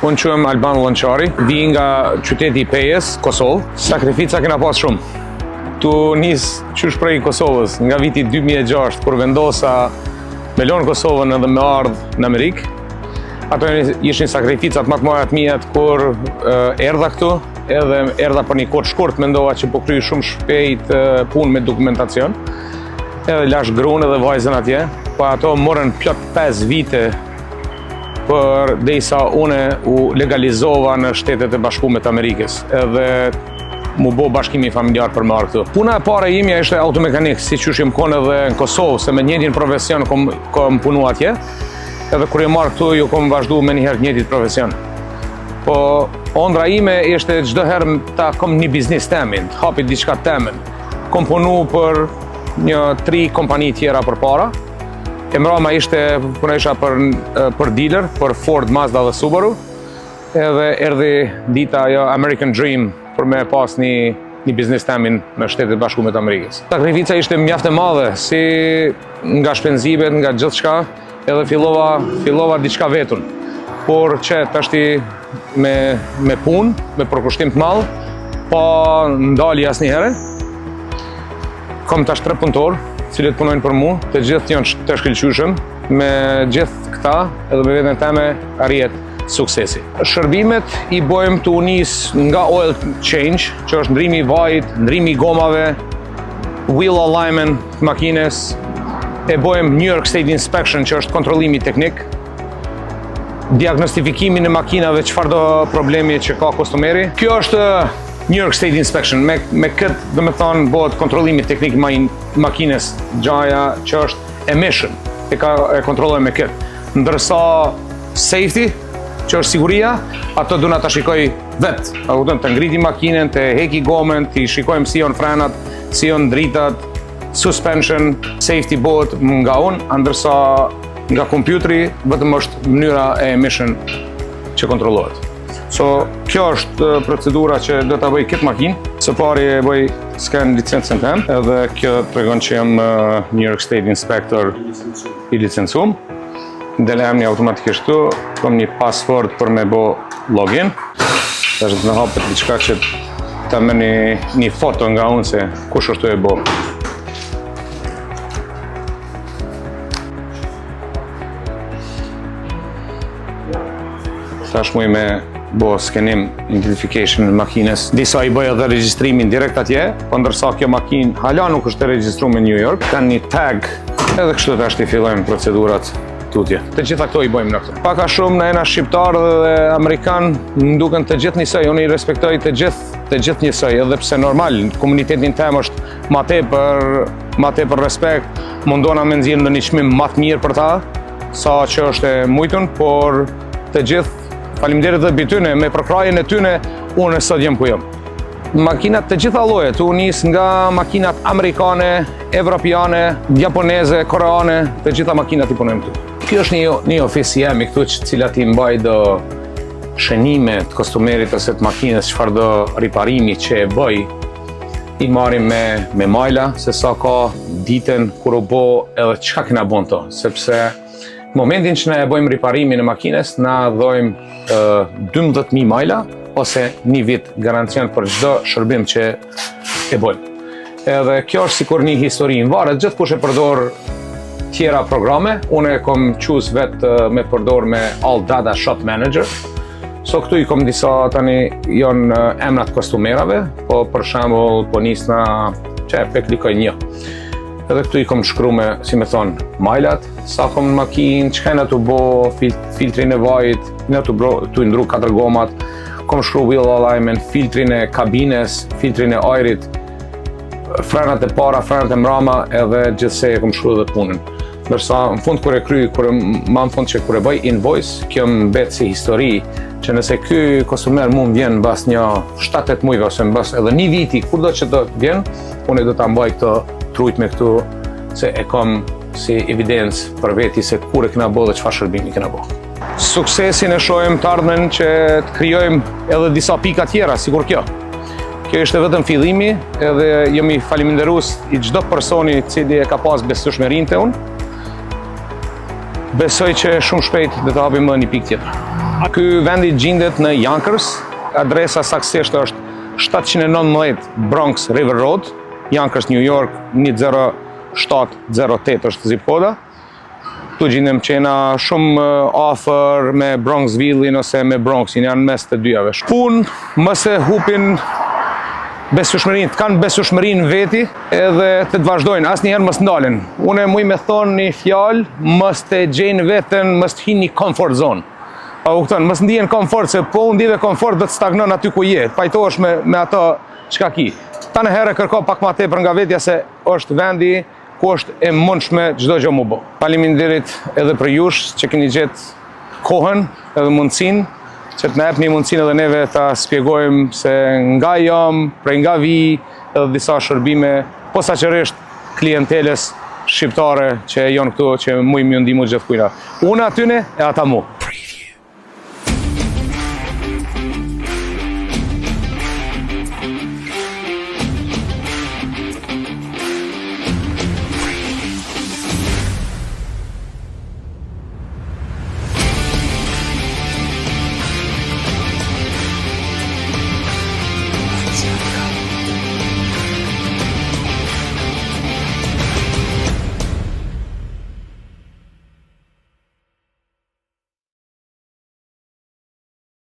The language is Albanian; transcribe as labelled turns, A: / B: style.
A: Unë quhem Alban Llonçari, vi nga qyteti i Pejës, Kosovë. Sakrifica kena pas shumë. Tu nis qysh prej Kosovës, nga viti 2006, kur vendosa me lonë Kosovën edhe me ardhë në Amerikë. Ato ishin sakrificat më të mëdha të mia kur erdha këtu, edhe erdha për një kohë shkurt, mendova që po kryj shumë shpejt punë me dokumentacion. Edhe lash gruan edhe vajzën atje, po ato morën plot 5 vite për derisa une u legalizova në Shtetet e Bashkuara të Amerikës, edhe mu bo bashkimi familjar për marrë këtu. Puna e pare imja ishte automekanik, si që jem konë edhe në Kosovë, se me njëtin profesion kom punu atje, edhe kur e marrë këtu ju kom vazhdu me njëherë njëtit profesion. Po, ondra ime ishte çdo herë ta kom një biznis temin, hapit diçka temin. Kom punu për 3 kompani tjera për para. E mrama ishte, puna isha për dealer, për Ford, Mazda dhe Subaru. Edhe erdhi dita American Dream për me pas një biznis temin në Shtetet e Bashkuara të Amerikës. Sakrifica ishte mjaft e madhe, si nga shpenzimet, nga gjithçka, edhe fillova diçka vetun. Por që tashti me punë, me përkushtim të madh, pa ndali asnjëherë. Kam tash 3 punëtor, cilët punojnë për mua, të gjithë janë të shkëlqyeshëm, me gjithë këta edhe me veten time arrihet suksesi. Shërbimet i bojmë të unis nga oil change, që është ndrimi i vajit, ndrimi i gomave, wheel alignment të makines, e bojmë New York State Inspection, që është kontrollimi teknik, diagnostifikimin e makinave, çfarëdo problemi që ka kostumeri. Kjo është New York State Inspection, me këtë dhe me thonë bëhet kontrollimi teknik i makines, gjaja që është emission, e kontrolloj me këtë. Ndërsa safety, që është siguria, ato duna ta shikoj vetë. Të ngriti makinën, të heki gomen, të shikojmë si janë frenat, si janë dritat, suspension, safety bëhet nga unë, ndërsa nga kompjuteri vetëm është mënyra e emission që kontrollohet. Kjo është procedura që do ta bëj këtë makinë. Së pari e bëj scan licencën tem, edhe kjo tregon që jam New York State Inspector i licencuar. Ndelem një automatikisht tu, kom një password për me bo login. Tash do të hapet diçka që ta merrni një foto nga unë se kush është e bo. Tash muj me bo skenim identification në makines. Disa i bëj edhe regjistrimin direkt atje, po ndërsa kjo makinë hala nuk është e regjistruar në New York, kanë një tag, edhe kështu tash i fillojnë procedurat tutje. Të gjitha këto i bëjmë në këto. Paka shumë në ena shqiptarë dhe amerikan më duken të gjithë njësoj, unë i respektoj të gjithë njësoj, edhe pse normal, komunitetin tem është ma tepër respekt, mundona me nxjerrë ndonjë çmim më të mirë për ta, sa që është e mujtun, por të gjithë faleminderit dhe mbi tyne, me përkrajën e tyne, unë sot jam ku jam. Makinat të gjitha llojet, u nis nga makinat amerikane, evropiane, japoneze, koreane, të gjitha makinat i punojmë këtu. Kjo është një ofisi jemi këtu, cilat i mbaj do shënime të kostumerit ose të makinës, çfarë do riparimi që e bëj, i marrim me majla, se sa ka ditën kur u bë edhe çka kena bën to, sepse në momentin që ne e bëjmë riparimin e makines, na dhojmë 12.000 majla ose një vit garancion për çdo shërbim që e bëjmë. Edhe kjo është sikur një histori, varet gjithkush e përdor tjera programe, unë e kom qus vetë me përdor me All Data Shop Manager. Këtu i kom disa tani janë emrat kostumerave, po për shembull po nisna që e klikoj një. Edhe këtu i kom shkru me, si me thonë, majlat, sa kom në makinë, që kena të bo, filtrin e vajit, në të ndru 4 gomat, kom shkru wheel alignment, filtrin e kabines, filtrin e ajrit, frenat e para, frenat e mrama, edhe gjithsej e kom shkru dhe punën. Ndërsa në fund kur e kryj, ma në fund që kur e bëj invoice, kjo më betë si histori, që nëse ky kostumer mund vjen bas një 7-8 mujve, ose bas edhe një viti, kur do që do vjen, unë do ta mbaj këto trujt me këtu, se e kam si evidencë për veti se kur e kena bo dhe çfarë shërbimi kena bo. Suksesin e shohim të ardhmen që të krijojmë edhe disa pika tjera, sikur kjo. Kjo ishte vetëm fillimi, edhe jemi faleminderues i çdo personi i cili e ka pas besueshmërinë te unë. Besoj që shumë shpejt do të hapim edhe një pikë tjetër. Ky vendi gjendet në Yonkers, adresa saktësisht është 719 Bronx River Road, Yonkers, New York, 10708 është zip koda. Tu gjendem qena shumë afër me Bronxville-in ose me Bronxin, janë mes të dyjave. Pun mëse hupin besueshmërinë, të kanë besueshmërinë veti edhe të vazhdojnë, asnjëherë mos ndalen. Unë muj me thonë një fjalë, mos të gjejnë veten, mos të hyni comfort zone. Pa u kupton, mos ndihen komfort, se po u ndive komfort do të stagnon aty ku je. Pajtohesh me ato çka ki. Tanë herë kërko pak më tepër nga vetja se është vendi ku është e mundshme çdo gjë mu bë. Faleminderit edhe për jush që keni gjetë kohën edhe mundësinë që të na jepni mundësinë edhe neve ta shpjegojmë se nga jam, prej nga vi, edhe disa shërbime posaçërisht klienteles shqiptare që janë këtu që muj më ndihmu gjithkujna. Unë atyne e ata mu.